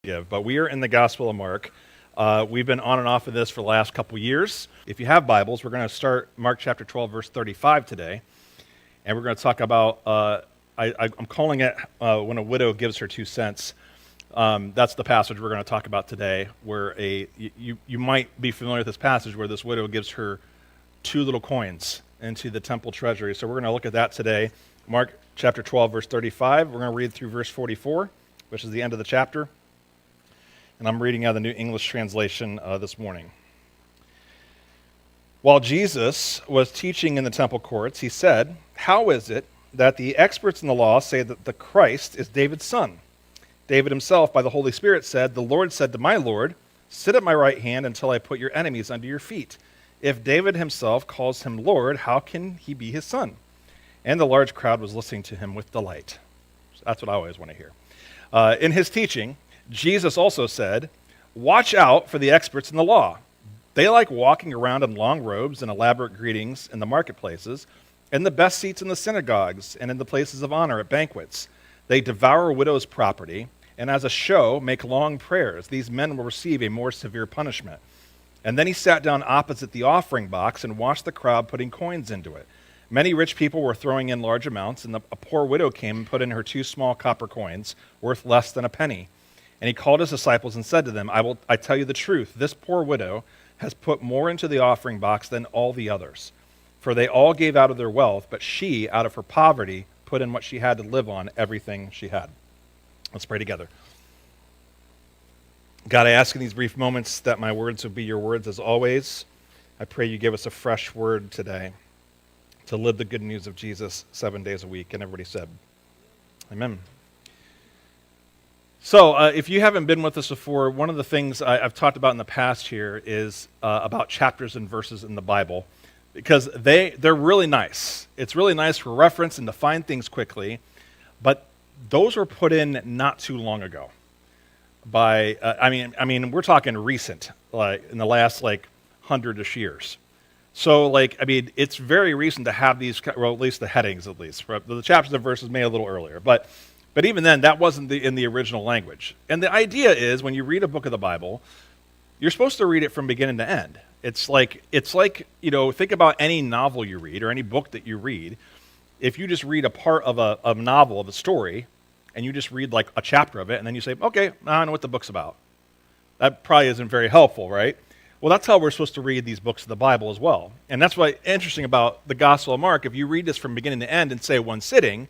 But we are in the Gospel of Mark. We've been on and off of this for the last couple years. If you have Bibles, we're going to start Mark chapter 12, verse 35 today. And we're going to talk about, I'm calling it when a widow gives her 2 cents. That's the passage we're going to talk about today, where you might be familiar with this passage where this widow gives her 2 little coins into the temple treasury. So we're going to look at that today. Mark chapter 12, verse 35. We're going to read through verse 44, which is the end of the chapter. And I'm reading out of the New English Translation this morning. While Jesus was teaching in the temple courts, he said, "How is it that the experts in the law say that the Christ is David's son? David himself, by the Holy Spirit, said, 'The Lord said to my Lord, sit at my right hand until I put your enemies under your feet.' If David himself calls him Lord, how can he be his son?" And the large crowd was listening to him with delight. So that's what I always want to hear. In his teaching, Jesus also said, "Watch out for the experts in the law. They like walking around in long robes and elaborate greetings in the marketplaces, and the best seats in the synagogues and in the places of honor at banquets. They devour widows' property, and as a show make long prayers. These men will receive a more severe punishment." And then he sat down opposite the offering box and watched the crowd putting coins into it. Many rich people were throwing in large amounts, and a poor widow came and put in her 2 small copper coins, worth less than a penny. And he called his disciples and said to them, I tell you the truth, this poor widow has put more into the offering box than all the others. For they all gave out of their wealth, but she, out of her poverty, put in what she had to live on, everything she had." Let's pray together. God, I ask in these brief moments that my words would be your words as always. I pray you give us a fresh word today to live the good news of Jesus 7 days a week. And everybody said, amen. So if you haven't been with us before, one of the things I've talked about in the past here is about chapters and verses in the Bible, because they're really nice. It's really nice for reference and to find things quickly, but those were put in not too long ago. I mean, we're talking recent, like in the last 100-ish years. So it's very recent to have these, well, at least the headings, at least. The chapters and verses may a little earlier, but even then, that wasn't in the original language. And the idea is, when you read a book of the Bible, you're supposed to read it from beginning to end. It's like think about any novel you read or any book that you read. If you just read a part of a novel, of a story, and you just read a chapter of it, and then you say, okay, now I know what the book's about. That probably isn't very helpful, right? Well, that's how we're supposed to read these books of the Bible as well. And that's what's interesting about the Gospel of Mark. If you read this from beginning to end in, say, one sitting,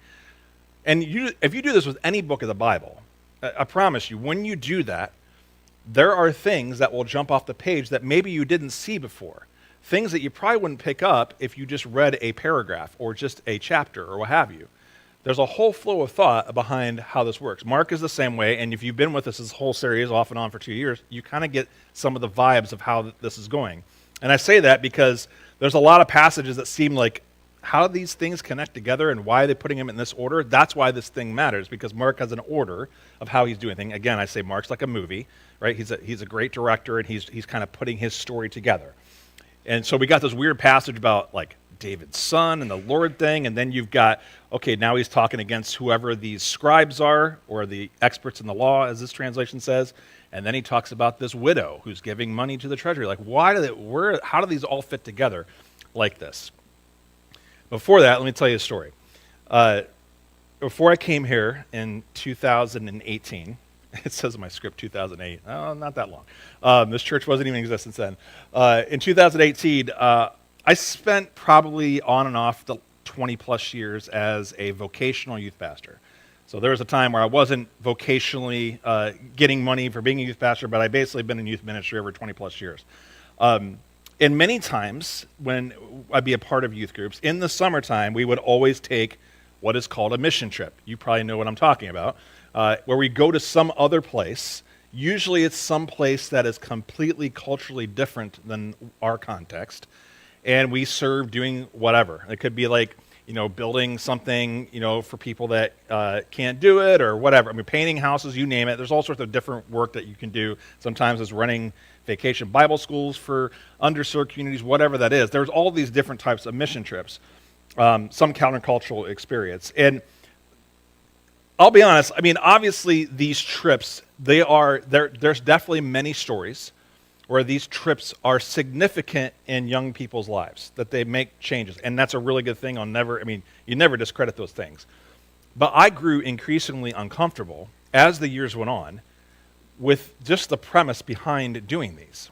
and if you do this with any book of the Bible, I promise you, when you do that, there are things that will jump off the page that maybe you didn't see before. Things that you probably wouldn't pick up if you just read a paragraph or just a chapter or what have you. There's a whole flow of thought behind how this works. Mark is the same way, and if you've been with us this whole series off and on for 2 years, you kind of get some of the vibes of how this is going. And I say that because there's a lot of passages that seem like, how do these things connect together and why are they putting them in this order? That's why this thing matters, because Mark has an order of how he's doing things. Again, I say Mark's like a movie, right? He's a great director, and he's kind of putting his story together. And so we got this weird passage about David's son and the Lord thing, and then you've got, okay, now he's talking against whoever these scribes are, or the experts in the law, as this translation says, and then he talks about this widow who's giving money to the treasury. How do these all fit together like this? Before that, let me tell you a story. Before I came here in 2018, it says in my script 2008, not that long. This church wasn't even in existence then. In 2018, I spent probably on and off the 20-plus years as a vocational youth pastor. So there was a time where I wasn't vocationally getting money for being a youth pastor, but I basically been in youth ministry over 20-plus years. And many times when I'd be a part of youth groups, in the summertime, we would always take what is called a mission trip. You probably know what I'm talking about, where we go to some other place. Usually it's some place that is completely culturally different than our context. And we serve doing whatever. It could be building something, for people that can't do it or whatever. I mean, painting houses, you name it. There's all sorts of different work that you can do. Sometimes it's running vacation Bible schools for underserved communities, whatever that is. There's all these different types of mission trips, some countercultural experience. And I'll be honest. I mean, obviously, these trips, there's definitely many stories where these trips are significant in young people's lives, that they make changes. And that's a really good thing. You never discredit those things. But I grew increasingly uncomfortable as the years went on with just the premise behind doing these.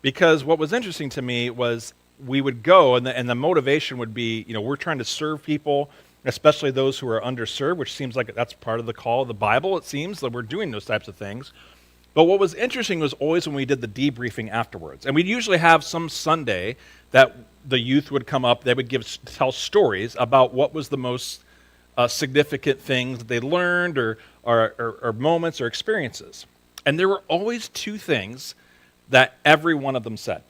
Because what was interesting to me was we would go, and the motivation would be, we're trying to serve people, especially those who are underserved, which seems like that's part of the call of the Bible, it seems, that we're doing those types of things. But what was interesting was always when we did the debriefing afterwards. And we'd usually have some Sunday that the youth would come up, they would tell stories about what was the most significant things that they learned or moments or experiences. And there were always two things that every one of them said.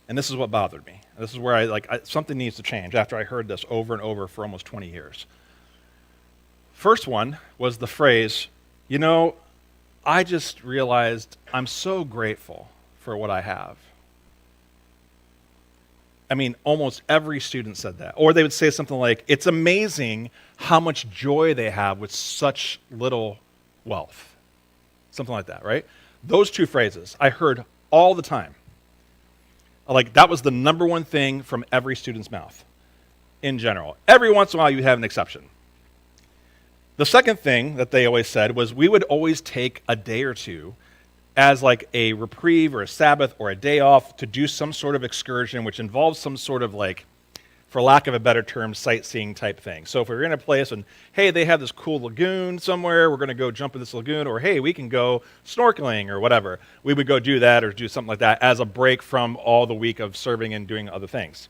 And this is what bothered me. This is where something needs to change after I heard this over and over for almost 20 years. First one was the phrase, I just realized I'm so grateful for what I have. I mean, almost every student said that. Or they would say something like, it's amazing how much joy they have with such little wealth. Something like that, right? Those two phrases I heard all the time. Like, that was the number one thing from every student's mouth in general. Every once in a while, you have an exception. The second thing that they always said was we would always take a day or two as like a reprieve or a Sabbath or a day off to do some sort of excursion, which involves some sort of for lack of a better term, sightseeing type thing. So if we're in a place and, hey, they have this cool lagoon somewhere, we're going to go jump in this lagoon, or hey, we can go snorkeling or whatever. We would go do that or do something like that as a break from all the week of serving and doing other things.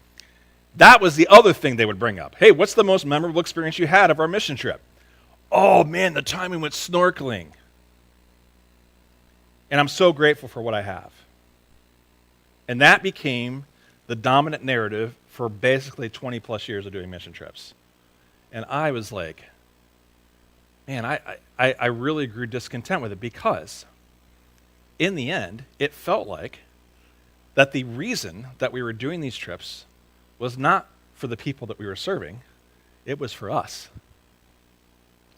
That was the other thing they would bring up. Hey, what's the most memorable experience you had of our mission trip? Oh, man, the time we went snorkeling. And I'm so grateful for what I have. And that became the dominant narrative for basically 20 plus years of doing mission trips. And I was like, man, I really grew discontent with it because in the end, it felt like that the reason that we were doing these trips was not for the people that we were serving, it was for us.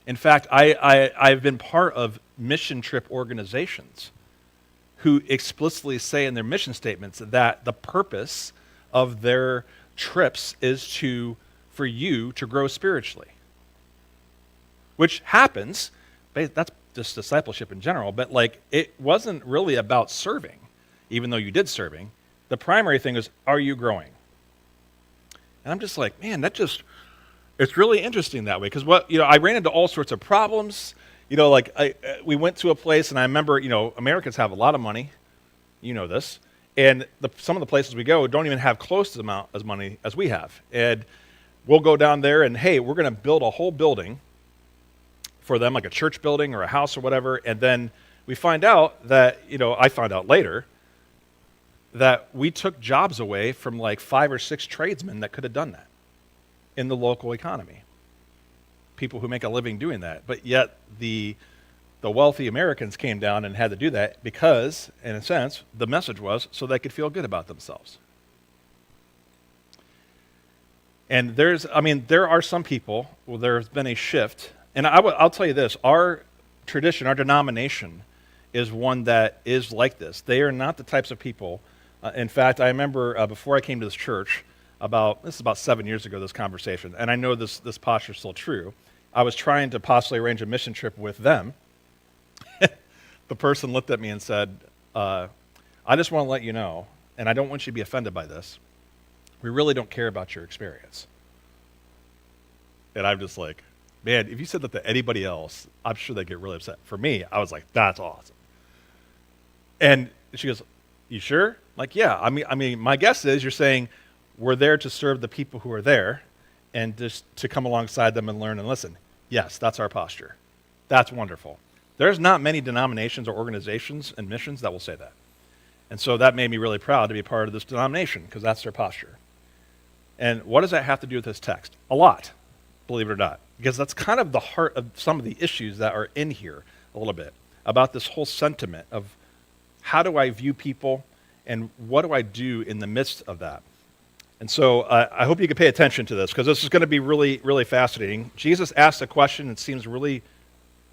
In fact, I've been part of mission trip organizations who explicitly say in their mission statements that the purpose of their trips is for you to grow spiritually. Which happens, that's just discipleship in general, but it wasn't really about serving, even though you did serving. The primary thing is, are you growing? And I'm just like, man, it's really interesting that way, because I ran into all sorts of problems. We went to a place, and I remember, Americans have a lot of money, this, and some of the places we go don't even have close to as money as we have. And we'll go down there, and hey, we're going to build a whole building for them, like a church building or a house or whatever, and then we find out that, I found out later, that we took jobs away from 5 or 6 tradesmen that could have done that in the local economy. People who make a living doing that. But yet the wealthy Americans came down and had to do that because, in a sense, the message was so they could feel good about themselves. And there are some people, there's been a shift. And I'll tell you this, our tradition, our denomination is one that is like this. They are not the types of people. In fact, I remember before I came to this church, this is about 7 years ago, this conversation, and I know this posture is still true. I was trying to possibly arrange a mission trip with them. The person looked at me and said, I just want to let you know, and I don't want you to be offended by this, we really don't care about your experience. And I'm just like, man, if you said that to anybody else, I'm sure they'd get really upset. For me, I was like, that's awesome. And she goes, you sure? I'm like, yeah. I mean, my guess is you're saying we're there to serve the people who are there and just to come alongside them and learn and listen. Yes, that's our posture. That's wonderful. There's not many denominations or organizations and missions that will say that. And so that made me really proud to be part of this denomination because that's their posture. And what does that have to do with this text? A lot, believe it or not, because that's kind of the heart of some of the issues that are in here a little bit about this whole sentiment of how do I view people and what do I do in the midst of that? And so I hope you can pay attention to this because this is going to be really, really fascinating. Jesus asked a question that seems really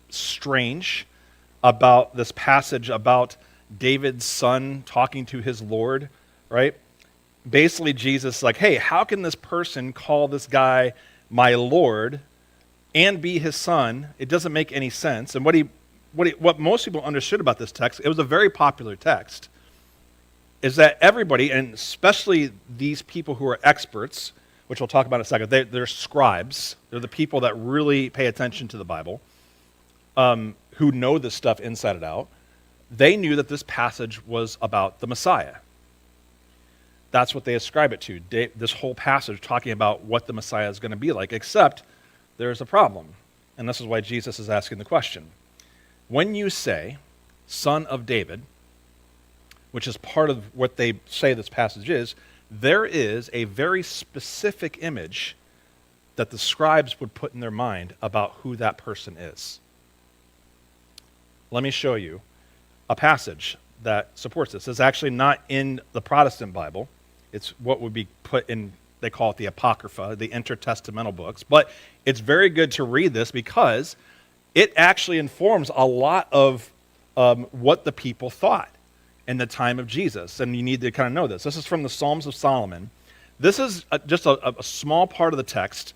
strange about this passage about David's son talking to his Lord, right? Basically, Jesus is like, hey, how can this person call this guy my Lord and be his son? It doesn't make any sense. And what most people understood about this text, it was a very popular text, is that everybody, and especially these people who are experts, which we'll talk about in a second, they're scribes. They're the people that really pay attention to the Bible, who know this stuff inside and out. They knew that this passage was about the Messiah. That's what they ascribe it to, this whole passage talking about what the Messiah is going to be like, except there's a problem. And this is why Jesus is asking the question. When you say, Son of David, which is part of what they say this passage is, there is a very specific image that the scribes would put in their mind about who that person is. Let me show you a passage that supports this. It's actually not in the Protestant Bible. It's what would be put in, they call it the Apocrypha, the intertestamental books. But it's very good to read this because it actually informs a lot of what the people thought in the time of Jesus. And you need to kind of know this. This is from the Psalms of Solomon. This is just a small part of the text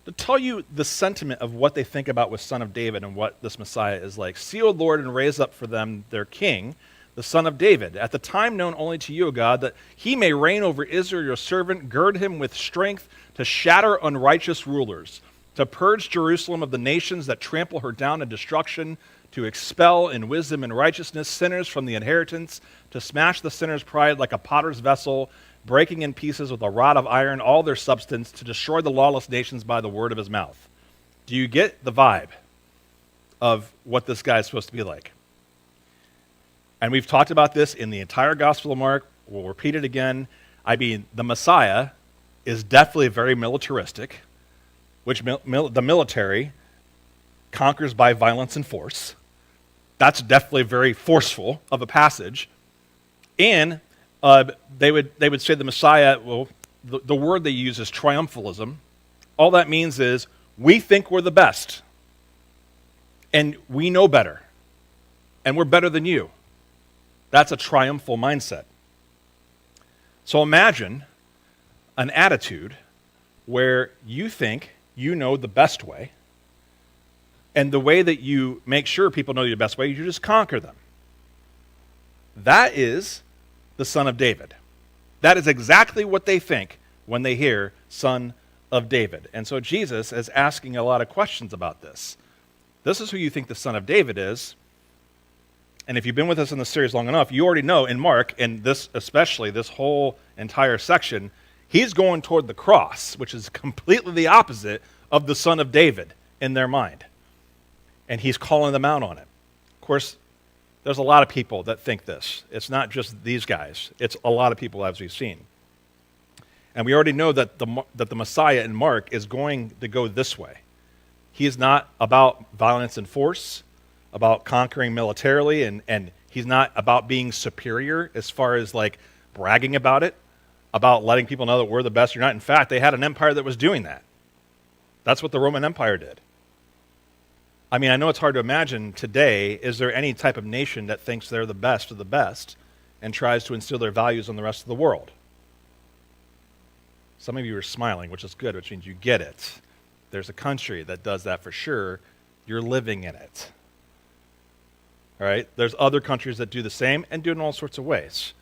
to tell you the sentiment of what they think about with Son of David and what this Messiah is like. See, O Lord, and raise up for them their king, the Son of David, at the time known only to you, O God, that he may reign over Israel, your servant. Gird him with strength to shatter unrighteous rulers, to purge Jerusalem of the nations that trample her down in destruction, to expel in wisdom and righteousness sinners from the inheritance, to smash the sinner's pride like a potter's vessel, breaking in pieces with a rod of iron all their substance, to destroy the lawless nations by the word of his mouth. Do you get the vibe of what this guy is supposed to be like? And we've talked about this in the entire Gospel of Mark. We'll repeat it again. I mean, the Messiah is definitely very militaristic, which the military conquers by violence and force. That's definitely very forceful of a passage. And they would say the Messiah, well, the word they use is triumphalism. All that means is we think we're the best, and we know better, and we're better than you. That's a triumphal mindset. So imagine an attitude where you think you know the best way, and the way that you make sure people know you the best way, you just conquer them. That is the Son of David. That is exactly what they think when they hear Son of David. And so Jesus is asking a lot of questions about this. This is who you think the Son of David is. And if you've been with us in the series long enough, you already know in Mark, and this especially, this whole entire section, he's going toward the cross, which is completely the opposite of the Son of David in their mind. And he's calling them out on it. Of course, there's a lot of people that think this. It's not just these guys. It's a lot of people, as we've seen. And we already know that the Messiah in Mark is going to go this way. He is not about violence and force, about conquering militarily, and he's not about being superior as far as like bragging about it, about letting people know that we're the best or not. In fact, they had an empire that was doing that. That's what the Roman Empire did. I mean, I know it's hard to imagine today, is there any type of nation that thinks they're the best of the best and tries to instill their values on the rest of the world? Some of you are smiling, which is good, which means you get it. There's a country that does that for sure. You're living in it. All right? There's other countries that do the same and do it in all sorts of ways.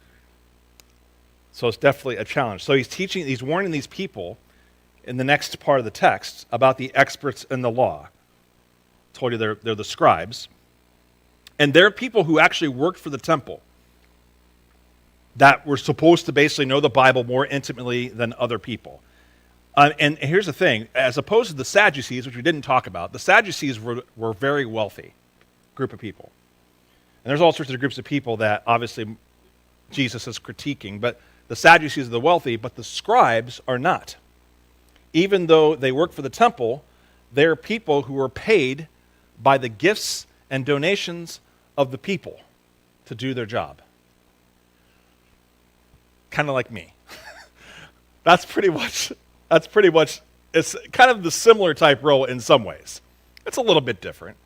So it's definitely a challenge. So he's warning these people in the next part of the text about the experts in the law. I told you they're the scribes. And they're people who actually worked for the temple that were supposed to basically know the Bible more intimately than other people. And here's the thing. As opposed to the Sadducees, which we didn't talk about, the Sadducees were very wealthy group of people. And there's all sorts of groups of people that obviously Jesus is critiquing, but the Sadducees are the wealthy, but the scribes are not. Even though they work for the temple, they're people who are paid by the gifts and donations of the people to do their job. Kind of like me. That's pretty much, it's kind of the similar type role in some ways. It's a little bit different,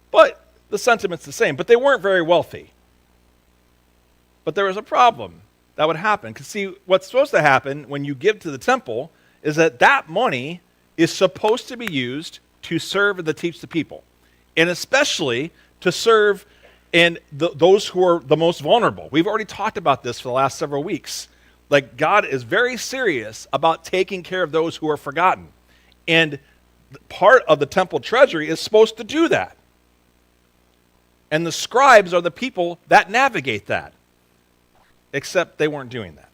but the sentiment's the same. But they weren't very wealthy. But there was a problem that would happen. Because see, what's supposed to happen when you give to the temple is that money is supposed to be used to serve and to teach the people. And especially to serve in those who are the most vulnerable. We've already talked about this for the last several weeks. Like, God is very serious about taking care of those who are forgotten. And part of the temple treasury is supposed to do that. And the scribes are the people that navigate that. Except they weren't doing that.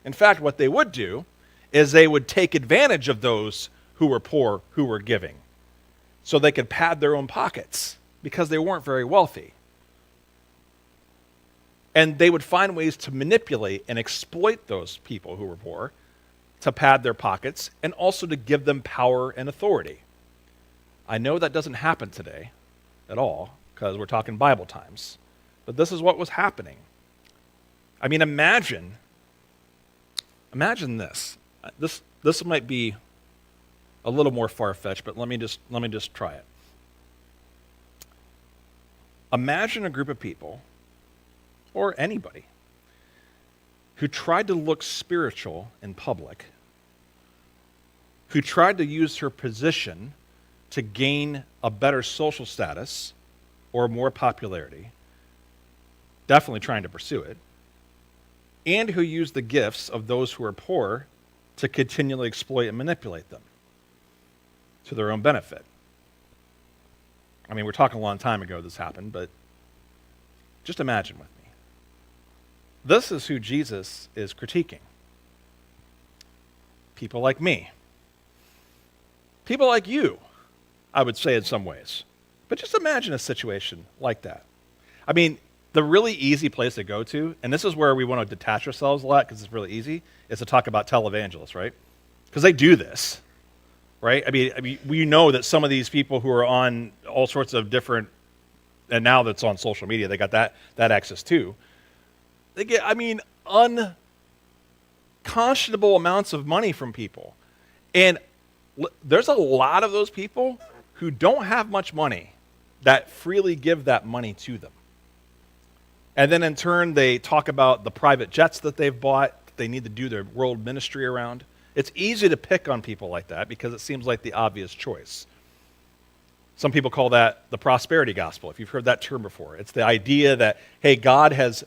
In fact, what they would do is they would take advantage of those who were poor, who were giving, so they could pad their own pockets because they weren't very wealthy. And they would find ways to manipulate and exploit those people who were poor to pad their pockets and also to give them power and authority. I know that doesn't happen today at all because we're talking Bible times, but this is what was happening. I mean, imagine this. This might be a little more far-fetched, but let me just try it. Imagine a group of people, or anybody, who tried to look spiritual in public, who tried to use her position to gain a better social status or more popularity, definitely trying to pursue it, and who used the gifts of those who are poor to continually exploit and manipulate them to their own benefit. I mean, we're talking a long time ago this happened, but just imagine with me. This is who Jesus is critiquing. People like me. People like you, I would say in some ways. But just imagine a situation like that. I mean, the really easy place to go to, and this is where we want to detach ourselves a lot because it's really easy, is to talk about televangelists, right? Because they do this, right? I mean, we know that some of these people who are on all sorts of different, and now that's on social media, they got that access too. They get, unconscionable amounts of money from people. And there's a lot of those people who don't have much money that freely give that money to them. And then in turn, they talk about the private jets that they've bought, that they need to do their world ministry around. It's easy to pick on people like that because it seems like the obvious choice. Some people call that the prosperity gospel, if you've heard that term before. It's the idea that, hey, God has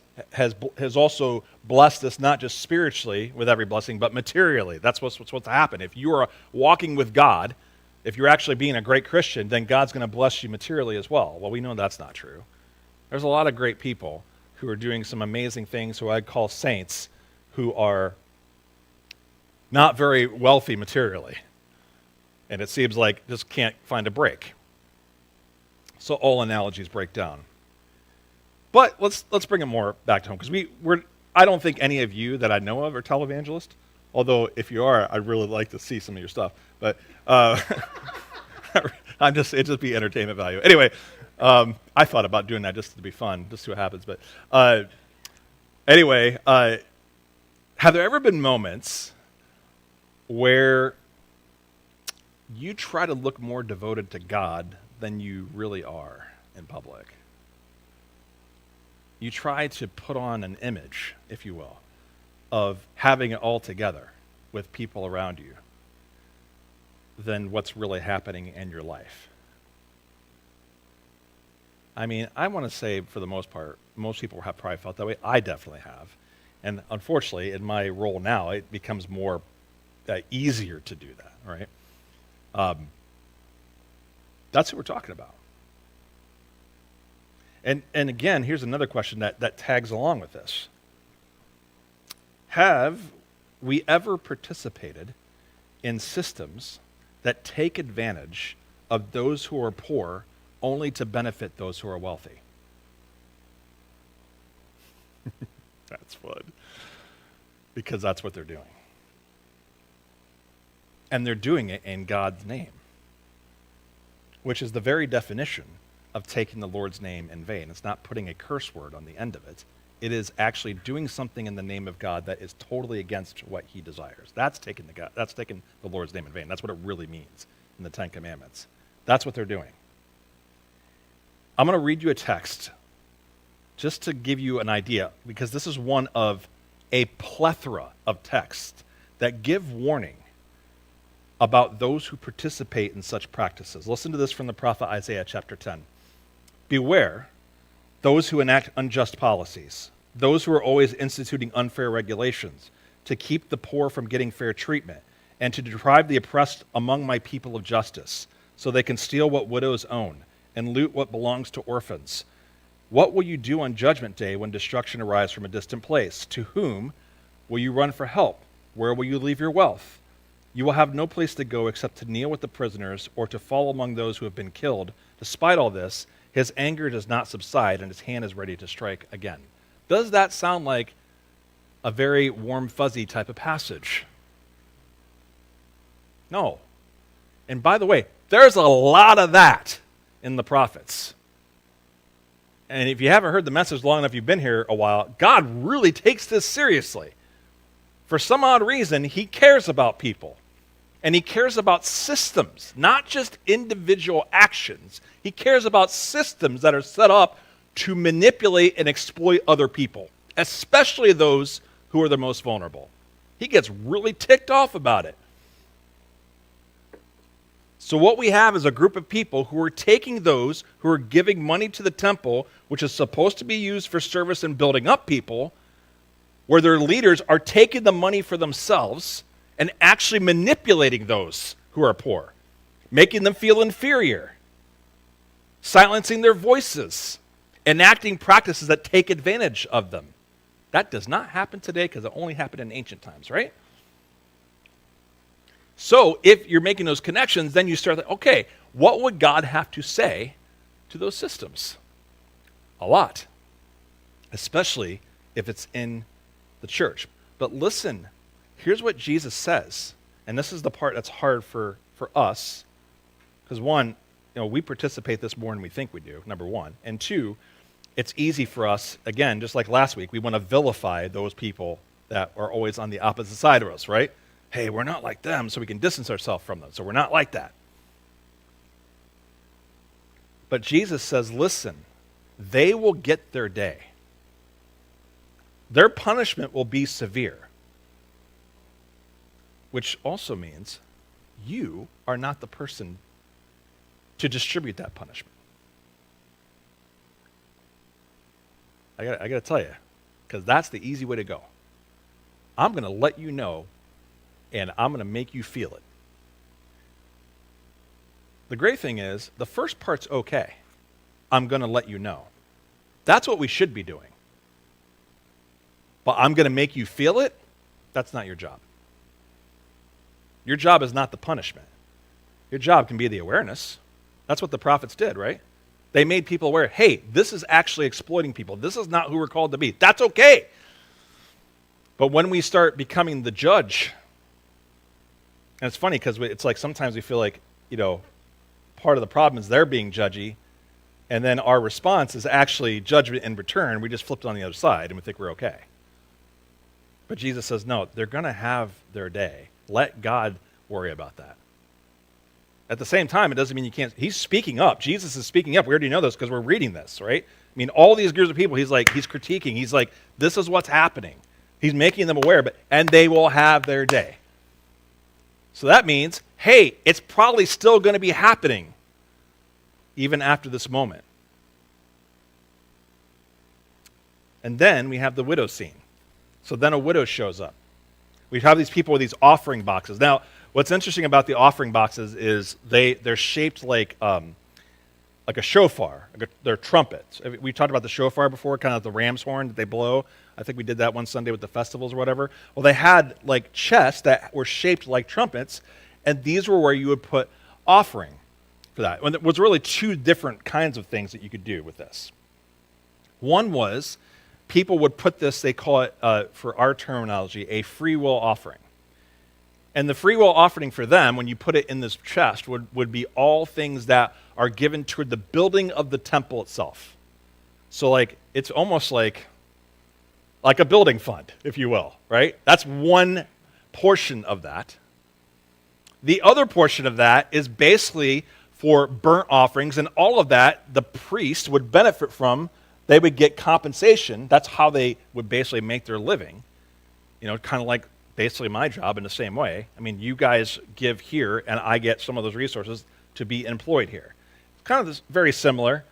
also blessed us not just spiritually with every blessing, but materially. That's what's to happen. If you are walking with God, if you're actually being a great Christian, then God's going to bless you materially as well. Well, we know that's not true. There's a lot of great people who are doing some amazing things, who I'd call saints, who are not very wealthy materially. And it seems like just can't find a break. So all analogies break down. But let's bring it more back to home, because I don't think any of you that I know of are televangelists. Although if you are, I'd really like to see some of your stuff. But it'd just be entertainment value. Anyway, I thought about doing that just to be fun, just see what happens. But anyway, have there ever been moments where you try to look more devoted to God than you really are in public? You try to put on an image, if you will, of having it all together with people around you than what's really happening in your life. I mean, I want to say for the most part, most people have probably felt that way. I definitely have. And unfortunately, in my role now, it becomes more easier to do that, right? That's what we're talking about. And again, here's another question that tags along with this. Have we ever participated in systems that take advantage of those who are poor only to benefit those who are wealthy? That's fun. Because that's what they're doing. And they're doing it in God's name, which is the very definition of taking the Lord's name in vain. It's not putting a curse word on the end of it. It is actually doing something in the name of God that is totally against what he desires. That's taking the Lord's name in vain. That's what it really means in the Ten Commandments. That's what they're doing. I'm going to read you a text just to give you an idea, because this is one of a plethora of texts that give warning about those who participate in such practices. Listen to this from the prophet Isaiah chapter 10. Beware those who enact unjust policies, those who are always instituting unfair regulations to keep the poor from getting fair treatment and to deprive the oppressed among my people of justice, so they can steal what widows own and loot what belongs to orphans. What will you do on judgment day when destruction arrives from a distant place? To whom will you run for help? Where will you leave your wealth? You will have no place to go except to kneel with the prisoners or to fall among those who have been killed. Despite all this, his anger does not subside and his hand is ready to strike again. Does that sound like a very warm, fuzzy type of passage? No. And by the way, there's a lot of that in the prophets. And if you haven't heard the message long enough, you've been here a while, God really takes this seriously. For some odd reason, he cares about people. And he cares about systems, not just individual actions. He cares about systems that are set up to manipulate and exploit other people, especially those who are the most vulnerable. He gets really ticked off about it. So what we have is a group of people who are taking those who are giving money to the temple, which is supposed to be used for service and building up people, where their leaders are taking the money for themselves and actually manipulating those who are poor, making them feel inferior, silencing their voices, enacting practices that take advantage of them. That does not happen today because it only happened in ancient times, right? So if you're making those connections, then you start thinking, okay, what would God have to say to those systems? A lot, especially if it's in the church. But listen, here's what Jesus says, and this is the part that's hard for us, because one, we participate this more than we think we do, number one, and two, it's easy for us, again, just like last week, we want to vilify those people that are always on the opposite side of us, right? Hey, we're not like them, so we can distance ourselves from them, so we're not like that. But Jesus says, listen, they will get their day. Their punishment will be severe, which also means you are not the person to distribute that punishment. I got to tell you, because that's the easy way to go. I'm going to let you know, and I'm going to make you feel it. The great thing is, the first part's okay. I'm going to let you know. That's what we should be doing. But I'm going to make you feel it? That's not your job. Your job is not the punishment. Your job can be the awareness. That's what the prophets did, right? They made people aware, hey, this is actually exploiting people. This is not who we're called to be. That's okay. But when we start becoming the judge, and it's funny because it's like sometimes we feel like, part of the problem is they're being judgy, and then our response is actually judgment in return. We just flipped on the other side, and we think we're okay. But Jesus says, no, they're going to have their day. Let God worry about that. At the same time, it doesn't mean you can't. He's speaking up. Jesus is speaking up. We already know this because we're reading this, right? I mean, all these groups of people, he's critiquing. He's like, this is what's happening. He's making them aware, and they will have their day. So that means, hey, it's probably still going to be happening even after this moment. And then we have the widow scene. So then a widow shows up. We have these people with these offering boxes. Now, what's interesting about the offering boxes is they're shaped like a shofar. They're trumpets. We talked about the shofar before, kind of the ram's horn that they blow. I think we did that one Sunday with the festivals or whatever. Well, they had like chests that were shaped like trumpets, and these were where you would put offering for that. And there was really two different kinds of things that you could do with this. One was people would put this, they call it, for our terminology, a free will offering. And the free will offering for them, when you put it in this chest, would be all things that are given toward the building of the temple itself. So it's almost like, like a building fund, if you will, right? That's one portion of that. The other portion of that is basically for burnt offerings, and all of that the priest would benefit from. They would get compensation. That's how they would basically make their living. Kind of like basically my job in the same way. I mean, you guys give here, and I get some of those resources to be employed here. It's kind of very similar.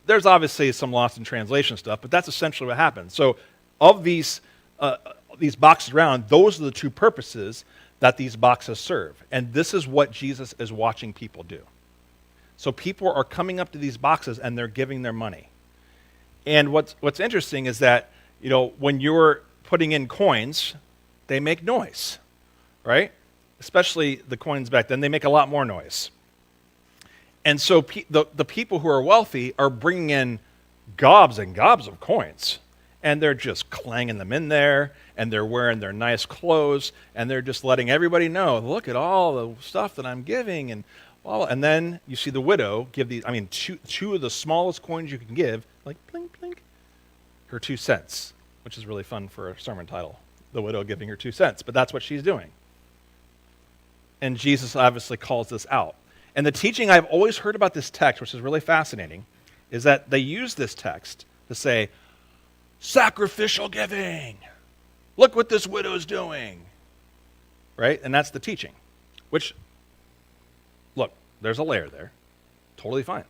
There's obviously some lost in translation stuff, but that's essentially what happens. So of these boxes around, those are the two purposes that these boxes serve. And this is what Jesus is watching people do. So people are coming up to these boxes and they're giving their money. And what's interesting is that, when you're putting in coins, they make noise, right? Especially the coins back then, they make a lot more noise. And so the people who are wealthy are bringing in gobs and gobs of coins, and they're just clanging them in there, and they're wearing their nice clothes, and they're just letting everybody know, look at all the stuff that I'm giving. And then you see the widow give these, two of the smallest coins you can give, like plink, plink, her 2 cents, which is really fun for a sermon title, the widow giving her 2 cents, but that's what she's doing. And Jesus obviously calls this out. And the teaching I've always heard about this text, which is really fascinating, is that they use this text to say, sacrificial giving. Look what this widow's doing. Right? And that's the teaching. Which, look, there's a layer there. Totally fine.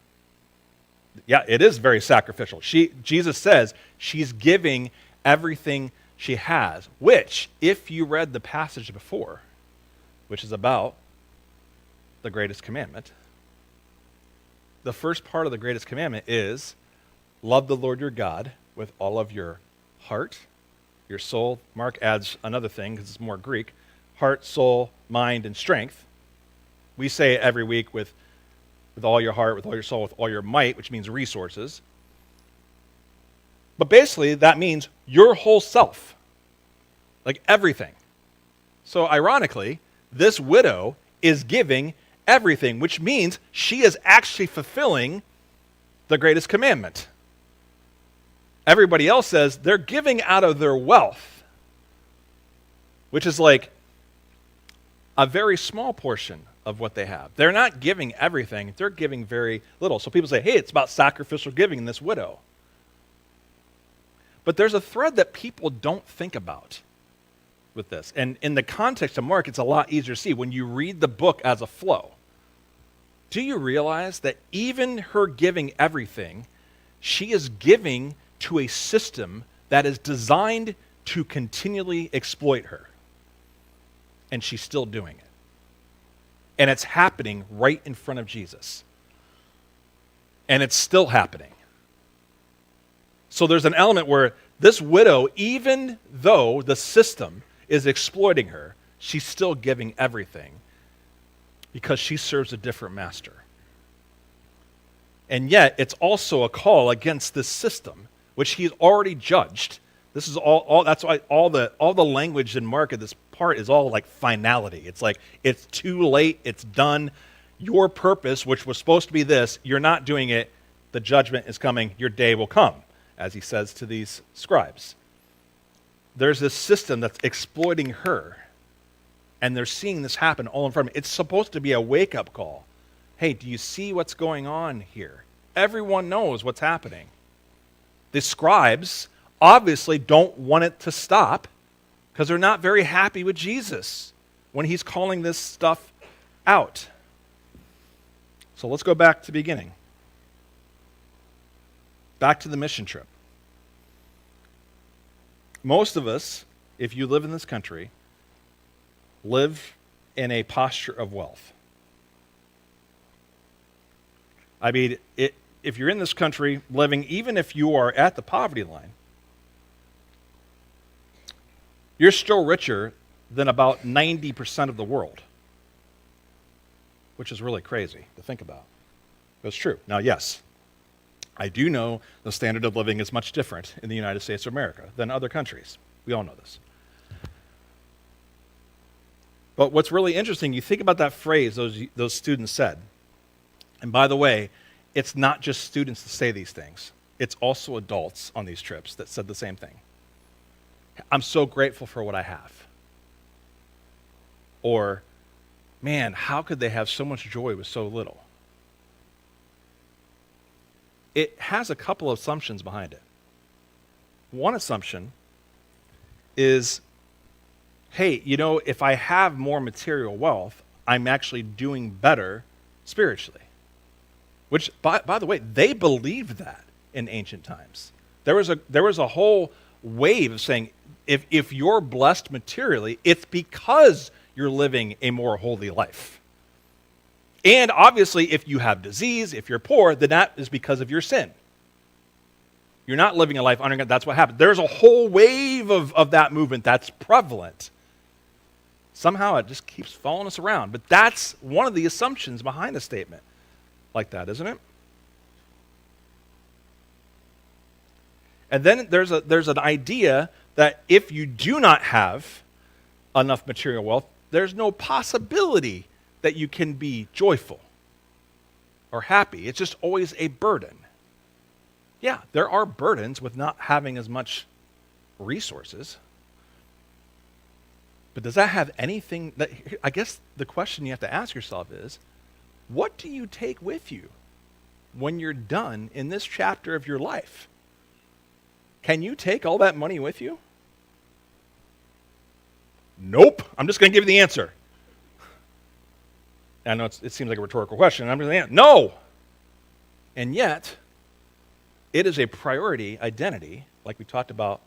Yeah, it is very sacrificial. Jesus says she's giving everything she has, which, if you read the passage before, which is about the greatest commandment, the first part of the greatest commandment is love the Lord your God with all of your heart, your soul. Mark adds another thing because it's more Greek. Heart, soul, mind, and strength. We say it every week with all your heart, with all your soul, with all your might, which means resources. But basically, that means your whole self, like everything. So ironically, this widow is giving everything, which means she is actually fulfilling the greatest commandment. Everybody else says they're giving out of their wealth, which is like a very small portion of what they have. They're not giving everything. They're giving very little. So people say, hey, it's about sacrificial giving in this widow. But there's a thread that people don't think about with this. And in the context of Mark, it's a lot easier to see when you read the book as a flow. Do you realize that even her giving everything, she is giving to a system that is designed to continually exploit her? And she's still doing it. And it's happening right in front of Jesus. And it's still happening. So there's an element where this widow, even though the system is exploiting her, she's still giving everything because she serves a different master. And yet, it's also a call against this system, which he's already judged. This is all that's why all the language in Mark of this part is all like finality. It's like, it's too late, it's done. Your purpose, which was supposed to be this, you're not doing it. The judgment is coming, your day will come, as he says to these scribes. There's this system that's exploiting her, and they're seeing this happen all in front of me. It's supposed to be a wake-up call. Hey, do you see what's going on here? Everyone knows what's happening. The scribes obviously don't want it to stop because they're not very happy with Jesus when he's calling this stuff out. So let's go back to the beginning. Back to the mission trip. Most of us, if you live in this country, live in a posture of wealth. I mean, if you're in this country living, even if you are at the poverty line, you're still richer than about 90% of the world, which is really crazy to think about. But it's true. Now, yes, I do know the standard of living is much different in the United States of America than other countries. We all know this. But what's really interesting, you think about that phrase those students said. And by the way, it's not just students that say these things. It's also adults on these trips that said the same thing. I'm so grateful for what I have. Or, man, how could they have so much joy with so little? It has a couple of assumptions behind it. One assumption is, hey, if I have more material wealth, I'm actually doing better spiritually. Which, by the way, they believed that in ancient times. There was a whole wave of saying, if you're blessed materially, it's because you're living a more holy life. And obviously, if you have disease, if you're poor, then that is because of your sin. You're not living a life under God. That's what happened. There's a whole wave of that movement that's prevalent. Somehow it just keeps following us around. But that's one of the assumptions behind a statement like that, isn't it? And then there's an idea that if you do not have enough material wealth, there's no possibility that you can be joyful or happy. It's just always a burden. Yeah, there are burdens with not having as much resources. But does that have anything that, I guess the question you have to ask yourself is, what do you take with you when you're done in this chapter of your life? Can you take all that money with you? Nope. I'm just going to give you the answer. I know it seems like a rhetorical question. I'm going to answer, no. And yet, it is a priority identity, like we talked about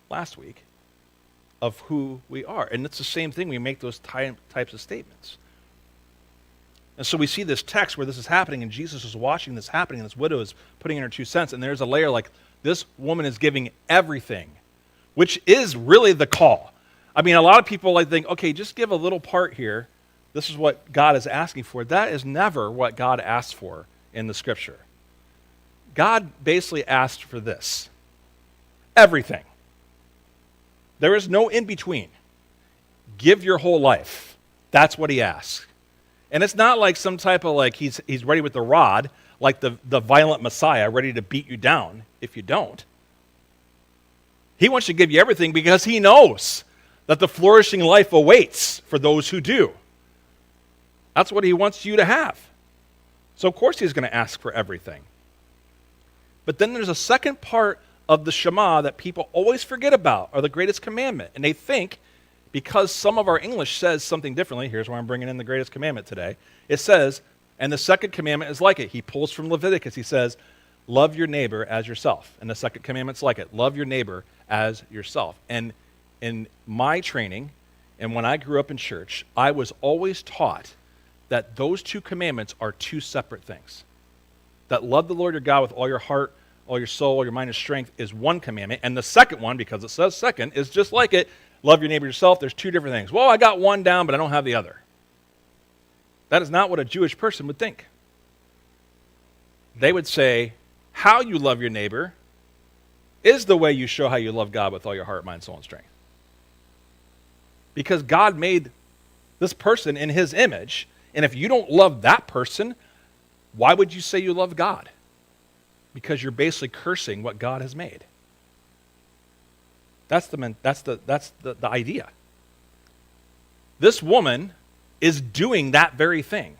last week, of who we are. And it's the same thing. We make those types of statements. And so we see this text where this is happening, and Jesus is watching this happening, and this widow is putting in her 2 cents, and there's a layer like, this woman is giving everything, which is really the call. I mean, a lot of people think, okay, just give a little part here. This is what God is asking for. That is never what God asks for in the Scripture. God basically asked for this. Everything. There is no in-between. Give your whole life. That's what he asks. And it's not like some type of he's ready with the rod, like the violent Messiah, ready to beat you down if you don't. He wants to give you everything because he knows that the flourishing life awaits for those who do. That's what he wants you to have. So of course he's going to ask for everything. But then there's a second part of the Shema that people always forget about, or the greatest commandment. And they think, because some of our English says something differently, here's where I'm bringing in the greatest commandment today. It says, and the second commandment is like it. He pulls from Leviticus. He says, love your neighbor as yourself. And the second commandment's like it. Love your neighbor as yourself. And in my training, and when I grew up in church, I was always taught that those two commandments are two separate things. That love the Lord your God with all your heart, all your soul, all your mind and strength is one commandment. And the second one, because it says second, is just like it. Love your neighbor yourself. There's two different things. Well, I got one down, but I don't have the other. That is not what a Jewish person would think. They would say, how you love your neighbor is the way you show how you love God with all your heart, mind, soul, and strength. Because God made this person in his image, and if you don't love that person, why would you say you love God? Because you're basically cursing what God has made. That's the idea. This woman is doing that very thing.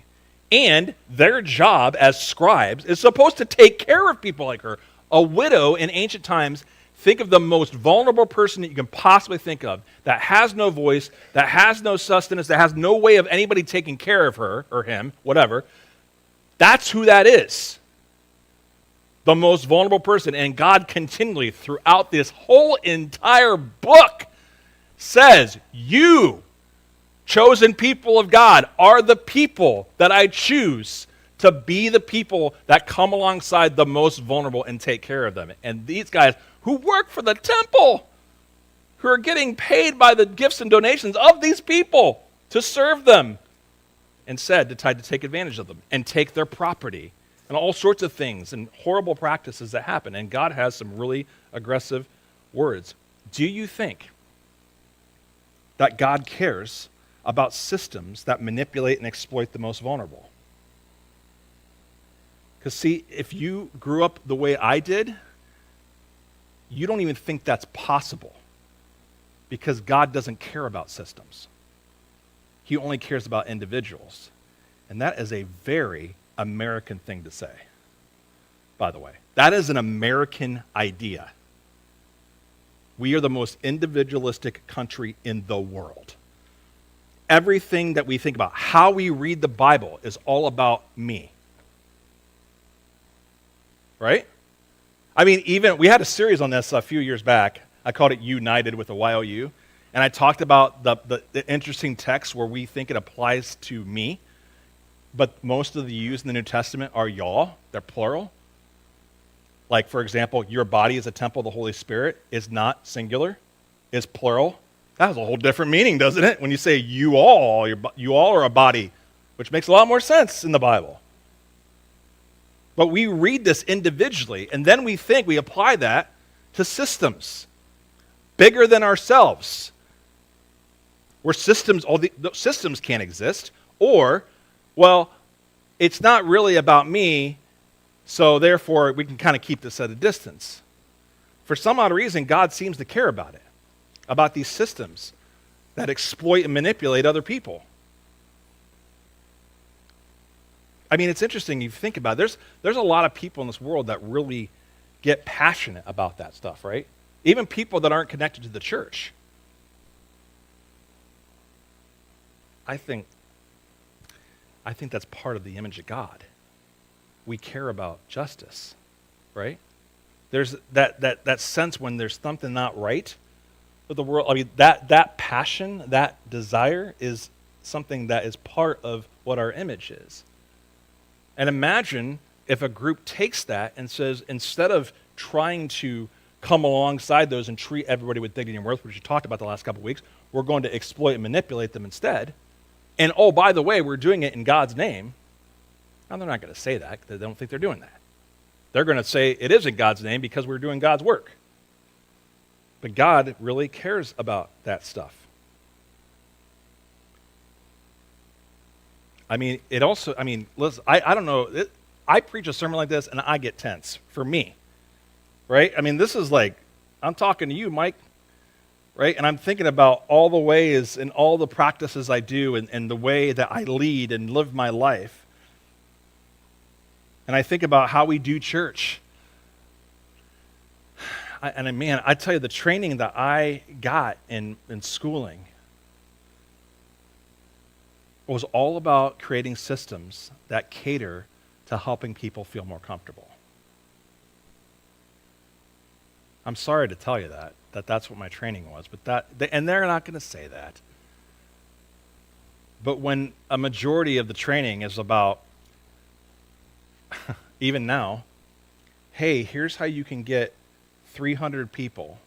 And their job as scribes is supposed to take care of people like her. A widow in ancient times, think of the most vulnerable person that you can possibly think of, that has no voice, that has no sustenance, that has no way of anybody taking care of her or him, whatever. That's who that is. The most vulnerable person. And God continually, throughout this whole entire book, says, you, chosen people of God, are the people that I choose to be the people that come alongside the most vulnerable and take care of them. And these guys who work for the temple, who are getting paid by the gifts and donations of these people to serve them, instead decide to take advantage of them and take their property and all sorts of things and horrible practices that happen. And God has some really aggressive words. Do you think that God cares about systems that manipulate and exploit the most vulnerable? Because see, if you grew up the way I did, you don't even think that's possible. Because God doesn't care about systems. He only cares about individuals. And that is a very American thing to say, by the way. That is an American idea. We are the most individualistic country in the world. Everything that we think about, how we read the Bible, is all about me. Right? I mean, even, we had a series on this a few years back. I called it United with a Y-O-U. And I talked about the interesting text where we think it applies to me. But most of the U's in the New Testament are y'all. They're plural. Like, for example, your body is a temple of the Holy Spirit is not singular, is plural. That has a whole different meaning, doesn't it? When you say you all are a body, which makes a lot more sense in the Bible. But we read this individually, and then we think we apply that to systems bigger than ourselves, where systems can't exist, or, well, it's not really about me, so therefore we can kind of keep this at a distance. For some odd reason, God seems to care about it, about these systems that exploit and manipulate other people. I mean, it's interesting, you think about it. There's a lot of people in this world that really get passionate about that stuff, right? Even people that aren't connected to the church. I think that's part of the image of God. We care about justice, right? There's that sense when there's something not right with the world. I mean, that passion, that desire is something that is part of what our image is. And imagine if a group takes that and says, instead of trying to come alongside those and treat everybody with dignity and worth, which you talked about the last couple of weeks, we're going to exploit and manipulate them instead. And oh, by the way, we're doing it in God's name. Now, they're not going to say that because they don't think they're doing that. They're going to say it is in God's name because we're doing God's work. But God really cares about that stuff. I mean, listen, I don't know. I preach a sermon like this and I get tense for me, right? I mean, this is like, I'm talking to you, Mike, right? And I'm thinking about all the ways and all the practices I do and the way that I lead and live my life. And I think about how we do church. I tell you, the training that I got in schooling was all about creating systems that cater to helping people feel more comfortable. I'm sorry to tell you that's what my training was, but and they're not going to say that. But when a majority of the training is about, even now, hey, here's how you can get 300 people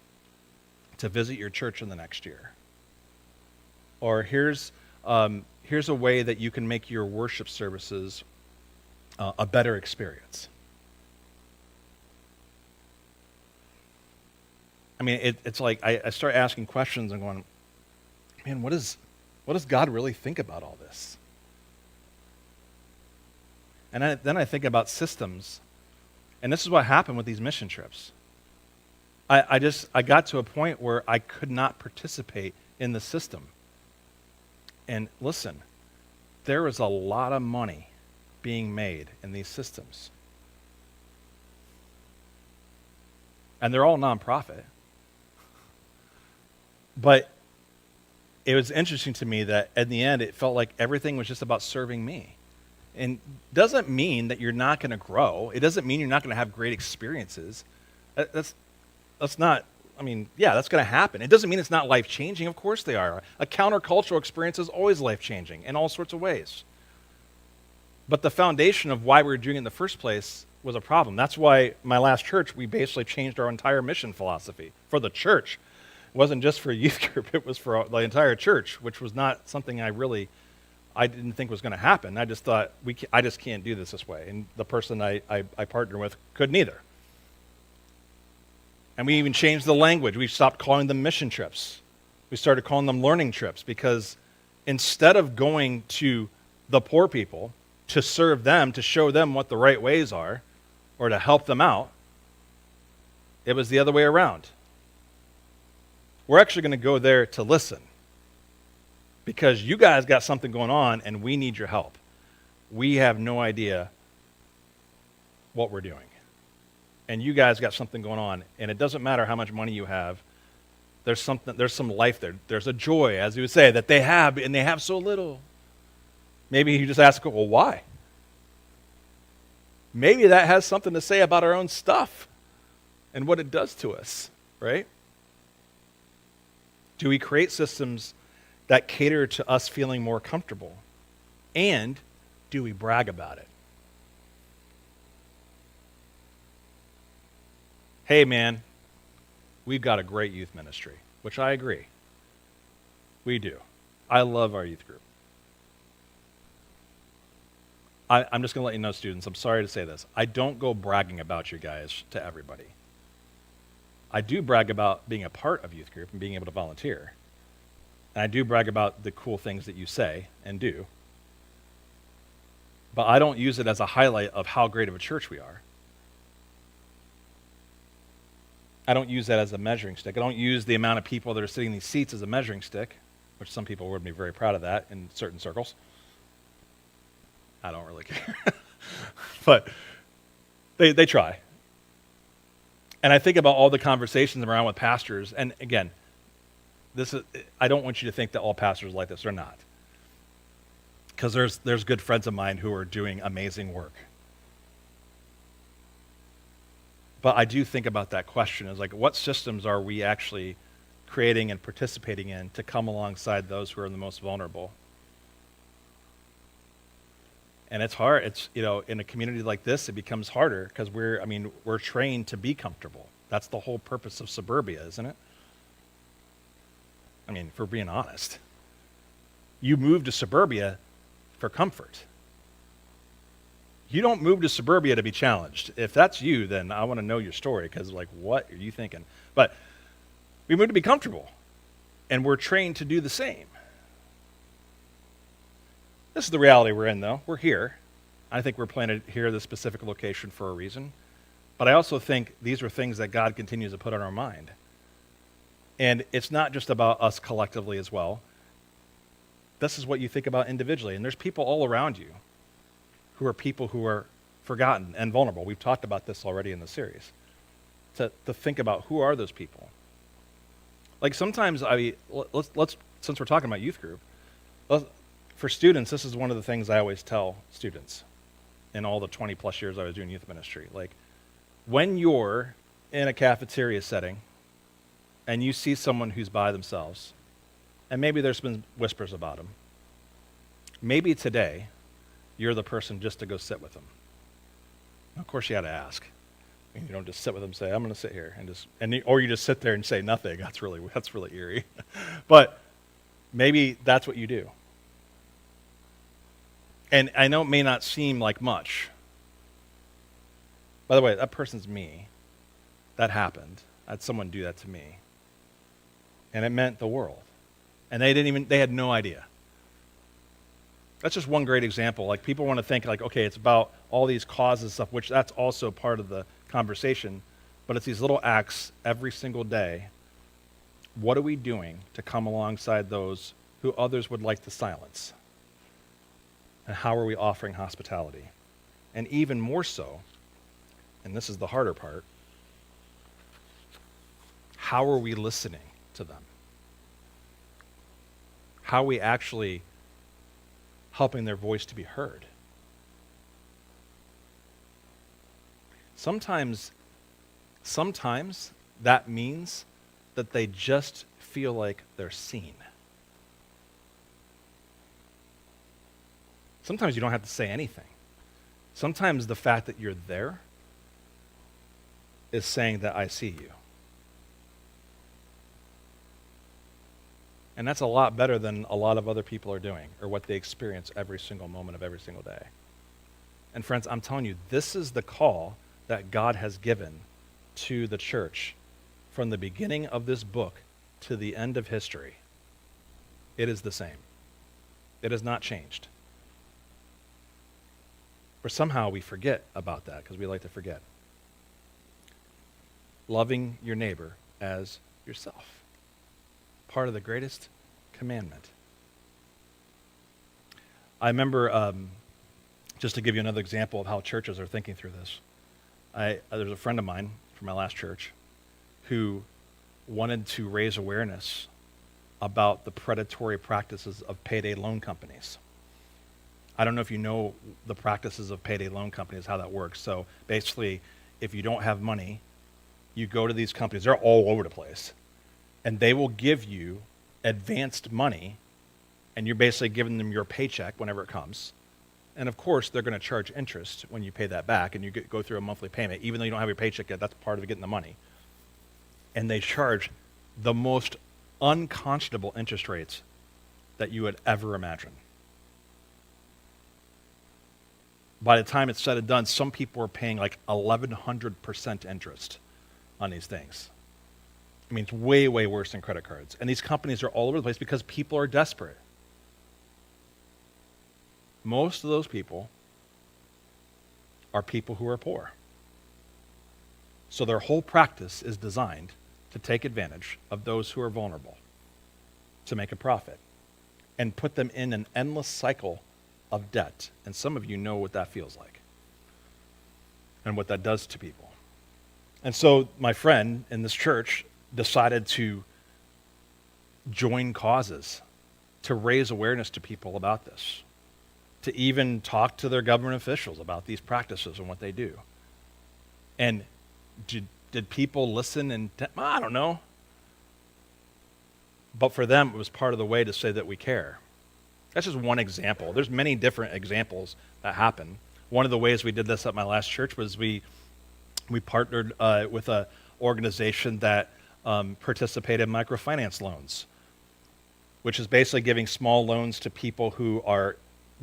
to visit your church in the next year. Or here's a way that you can make your worship services a better experience. I mean, it's like I start asking questions and going, man, what does God really think about all this? And then I think about systems, and this is what happened with these mission trips. I got to a point where I could not participate in the system. And listen, there is a lot of money being made in these systems. And they're all nonprofit. But it was interesting to me that in the end, it felt like everything was just about serving me. And doesn't mean that you're not going to grow. It doesn't mean you're not going to have great experiences. That's not, that's going to happen. It doesn't mean it's not life-changing. Of course they are. A countercultural experience is always life-changing in all sorts of ways. But the foundation of why we were doing it in the first place was a problem. That's why my last church, we basically changed our entire mission philosophy for the church. It wasn't just for a youth group. It was for the entire church, which was not something I didn't think was going to happen. I just thought, I just can't do this way. And the person I partnered with couldn't either. And we even changed the language. We stopped calling them mission trips. We started calling them learning trips because instead of going to the poor people to serve them, to show them what the right ways are, or to help them out, it was the other way around. We're actually going to go there to listen because you guys got something going on and we need your help. We have no idea what we're doing. And you guys got something going on, and it doesn't matter how much money you have. There's some life there. There's a joy, as you would say, that they have, and they have so little. Maybe you just ask, well, why? Maybe that has something to say about our own stuff and what it does to us, right? Do we create systems that cater to us feeling more comfortable? And do we brag about it? Hey, man, we've got a great youth ministry, which I agree. We do. I love our youth group. I'm just going to let you know, students, I'm sorry to say this. I don't go bragging about you guys to everybody. I do brag about being a part of youth group and being able to volunteer. And I do brag about the cool things that you say and do. But I don't use it as a highlight of how great of a church we are. I don't use that as a measuring stick. I don't use the amount of people that are sitting in these seats as a measuring stick, which some people would be very proud of that in certain circles. I don't really care. But they try. And I think about all the conversations around with pastors, and again, I don't want you to think that all pastors are like this. They're not. Because there's good friends of mine who are doing amazing work. But I do think about that question is like, what systems are we actually creating and participating in to come alongside those who are the most vulnerable? And it's hard. It's, in a community like this, it becomes harder because we're trained to be comfortable. That's the whole purpose of suburbia, isn't it? I mean, if we're being honest. You move to suburbia for comfort. You don't move to suburbia to be challenged. If that's you, then I want to know your story because, what are you thinking? But we move to be comfortable, and we're trained to do the same. This is the reality we're in, though. We're here. I think we're planted here at this specific location for a reason. But I also think these are things that God continues to put on our mind. And it's not just about us collectively as well. This is what you think about individually. And there's people all around you who are people who are forgotten and vulnerable. We've talked about this already in the series. To think about who are those people. Like sometimes, let's since we're talking about youth group, for students, this is one of the things I always tell students in all the 20 plus years I was doing youth ministry. Like when you're in a cafeteria setting and you see someone who's by themselves, and maybe there's been whispers about them, maybe today you're the person just to go sit with them. Of course, you got to ask. I mean, you don't just sit with them and say, "I'm going to sit here," or you just sit there and say nothing. That's really eerie. But maybe that's what you do. And I know it may not seem like much. By the way, that person's me. That happened. I had someone do that to me. And it meant the world. And they had no idea. That's just one great example. Like people want to think okay, it's about all these causes stuff, which that's also part of the conversation, but it's these little acts every single day. What are we doing to come alongside those who others would like to silence? And how are we offering hospitality? And even more so, and this is the harder part, how are we listening to them? How are we actually helping their voice to be heard? Sometimes that means that they just feel like they're seen. Sometimes you don't have to say anything. Sometimes the fact that you're there is saying that I see you. And that's a lot better than a lot of other people are doing or what they experience every single moment of every single day. And friends, I'm telling you, this is the call that God has given to the church from the beginning of this book to the end of history. It is the same. It has not changed. But somehow we forget about that because we like to forget. Loving your neighbor as yourself. part of the greatest commandment. I remember, just to give you another example of how churches are thinking through this, there's a friend of mine from my last church who wanted to raise awareness about the predatory practices of payday loan companies. I don't know if you know the practices of payday loan companies, how that works. So basically, if you don't have money, you go to these companies. They're all over the place. And they will give you advanced money, and you're basically giving them your paycheck whenever it comes. And of course, they're going to charge interest when you pay that back, and you go through a monthly payment. Even though you don't have your paycheck yet, that's part of getting the money. And they charge the most unconscionable interest rates that you would ever imagine. By the time it's said and done, some people are paying like 1,100% interest on these things. I mean, it's way, way worse than credit cards. And these companies are all over the place because people are desperate. Most of those people are people who are poor. So their whole practice is designed to take advantage of those who are vulnerable, to make a profit, and put them in an endless cycle of debt. And some of you know what that feels like and what that does to people. And so my friend in this church decided to join causes to raise awareness to people about this, to even talk to their government officials about these practices and what they do. And did people listen? And I don't know. But for them, it was part of the way to say that we care. That's just one example. There's many different examples that happen. One of the ways we did this at my last church was we partnered with an organization that participated in microfinance loans, which is basically giving small loans to people who are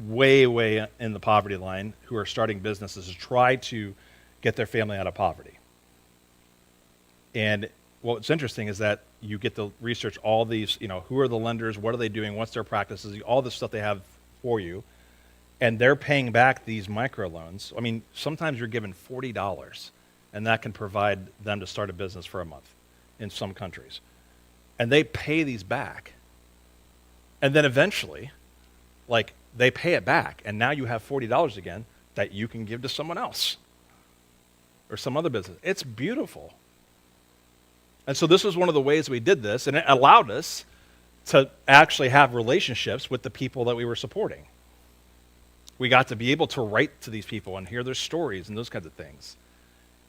way, way in the poverty line, who are starting businesses to try to get their family out of poverty. And what's interesting is that you get to research all these, who are the lenders, what are they doing, what's their practices, all the stuff they have for you, and they're paying back these microloans. I mean, sometimes you're given $40, and that can provide them to start a business for a month in some countries. And they pay these back. And then eventually, they pay it back, and now you have $40 again that you can give to someone else or some other business. It's beautiful. And so this was one of the ways we did this, and it allowed us to actually have relationships with the people that we were supporting. We got to be able to write to these people and hear their stories and those kinds of things.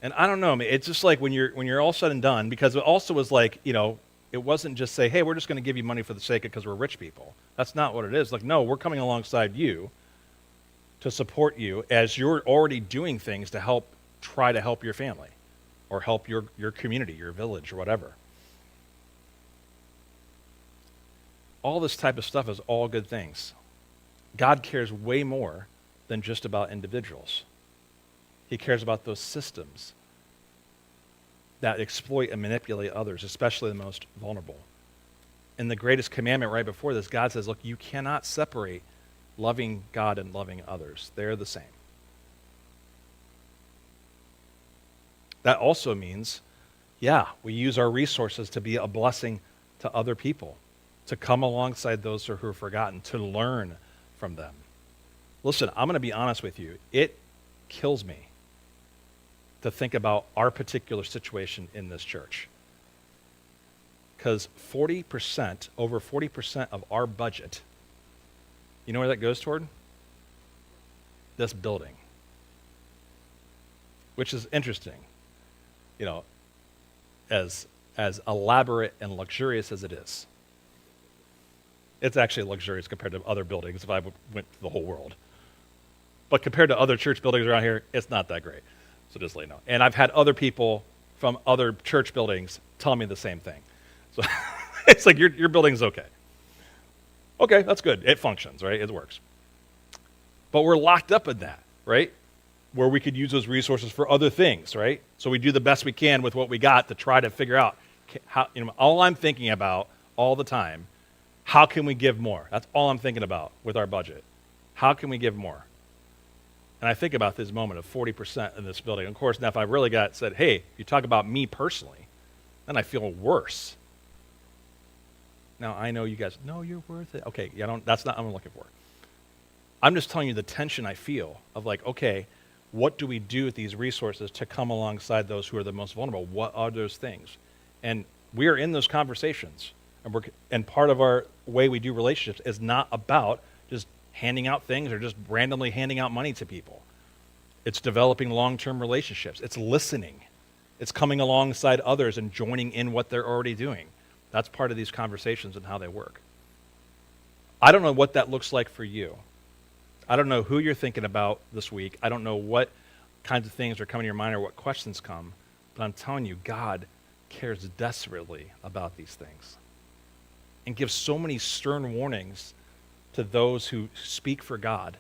And I don't know, it's just like when you're all said and done, because it also was like, it wasn't just say, hey, we're just going to give you money for the sake of because we're rich people. That's not what it is. No, we're coming alongside you to support you as you're already doing things to try to help your family or help your community, your village, or whatever. All this type of stuff is all good things. God cares way more than just about individuals. He cares about those systems that exploit and manipulate others, especially the most vulnerable. In the greatest commandment right before this, God says, look, you cannot separate loving God and loving others. They're the same. That also means, we use our resources to be a blessing to other people, to come alongside those who are forgotten, to learn from them. Listen, I'm going to be honest with you. It kills me to think about our particular situation in this church. Because over 40% of our budget, you know where that goes toward? This building. Which is interesting. As elaborate and luxurious as it is. It's actually luxurious compared to other buildings if I went to the whole world. But compared to other church buildings around here, it's not that great. So just let you know. And I've had other people from other church buildings tell me the same thing. So it's like, your building's okay. Okay, that's good. It functions, right? It works. But we're locked up in that, right? Where we could use those resources for other things, right? So we do the best we can with what we got to try to figure out how, all I'm thinking about all the time, how can we give more? That's all I'm thinking about with our budget. How can we give more? And I think about this moment of 40% in this building. Of course, now if I really said, hey, you talk about me personally, then I feel worse. Now, I know you guys, no, you're worth it. Okay, yeah, that's not what I'm looking for. I'm just telling you the tension I feel of like, okay, what do we do with these resources to come alongside those who are the most vulnerable? What are those things? And we are in those conversations. And part of our way we do relationships is not about just handing out things or just randomly handing out money to people. It's developing long-term relationships. It's listening. It's coming alongside others and joining in what they're already doing. That's part of these conversations and how they work. I don't know what that looks like for you. I don't know who you're thinking about this week. I don't know what kinds of things are coming to your mind or what questions come. But I'm telling you, God cares desperately about these things and gives so many stern warnings to those who speak for God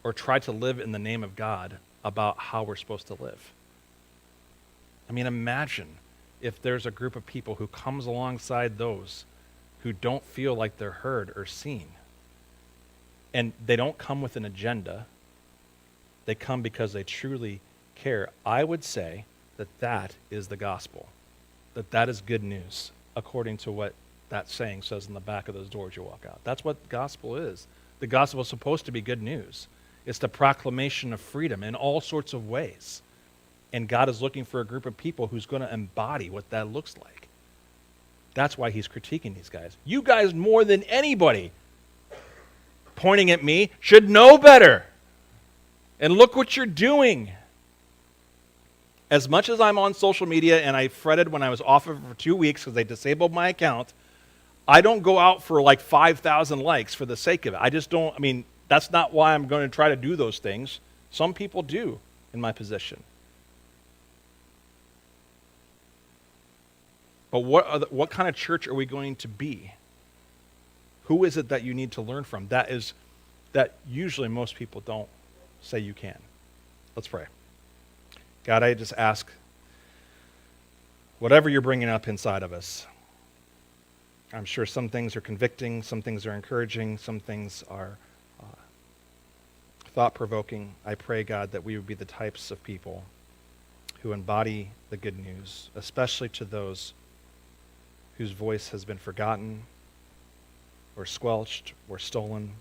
or try to live in the name of God about how we're supposed to live. I mean, imagine if there's a group of people who comes alongside those who don't feel like they're heard or seen. And they don't come with an agenda. They come because they truly care. I would say that that is the gospel, that is good news, according to what that saying says in the back of those doors you walk out. That's what gospel is. The gospel is supposed to be good news. It's the proclamation of freedom in all sorts of ways. And God is looking for a group of people who's going to embody what that looks like. That's why he's critiquing these guys. You guys, more than anybody, pointing at me, should know better. And look what you're doing. As much as I'm on social media, and I fretted when I was off of it for 2 weeks because they disabled my account, I don't go out for like 5,000 likes for the sake of it. I just don't, that's not why I'm going to try to do those things. Some people do in my position. But what kind of church are we going to be? Who is it that you need to learn from? That usually most people don't say you can. Let's pray. God, I just ask, whatever you're bringing up inside of us, I'm sure some things are convicting, some things are encouraging, some things are thought-provoking. I pray, God, that we would be the types of people who embody the good news, especially to those whose voice has been forgotten or squelched or stolen.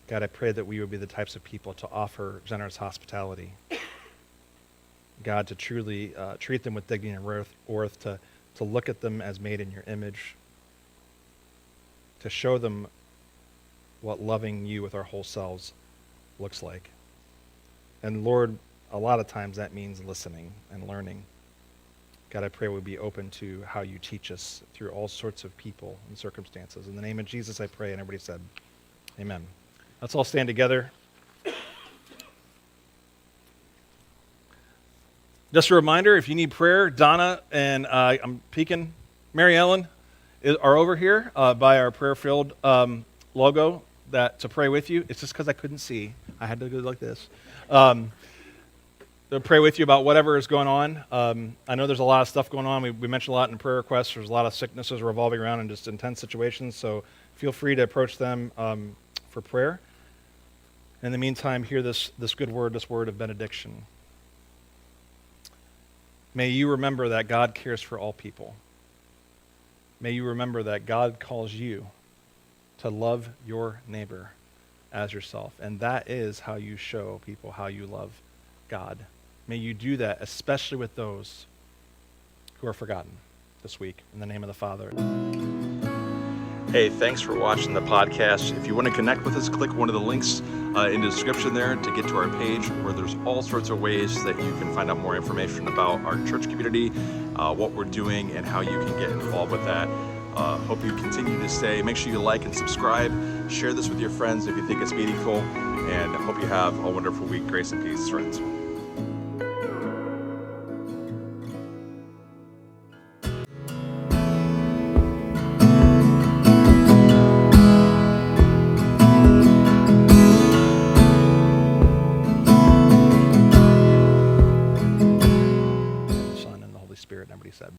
God, I pray that we would be the types of people to offer generous hospitality. God, to truly treat them with dignity and worth, to look at them as made in your image, to show them what loving you with our whole selves looks like. And Lord, a lot of times that means listening and learning. God, I pray we'll be open to how you teach us through all sorts of people and circumstances. In the name of Jesus, I pray, and everybody said, amen. Let's all stand together. Just a reminder, if you need prayer, Donna and I'm peeking, Mary Ellen are over here by our prayer-filled logo to pray with you. It's just because I couldn't see. I had to go like this. They'll pray with you about whatever is going on. I know there's a lot of stuff going on. We mentioned a lot in prayer requests. There's a lot of sicknesses revolving around in just intense situations, so feel free to approach them for prayer. In the meantime, hear this good word, this word of benediction. May you remember that God cares for all people. May you remember that God calls you to love your neighbor as yourself, and that is how you show people how you love God. May you do that, especially with those who are forgotten this week. In the name of the Father. Hey, thanks for watching the podcast. If you want to connect with us, click one of the links in the description there to get to our page, where there's all sorts of ways that you can find out more information about our church community, what we're doing, and how you can get involved with that. Hope you continue to stay. Make sure you like and subscribe. Share this with your friends if you think it's meaningful. And I hope you have a wonderful week. Grace and peace, friends.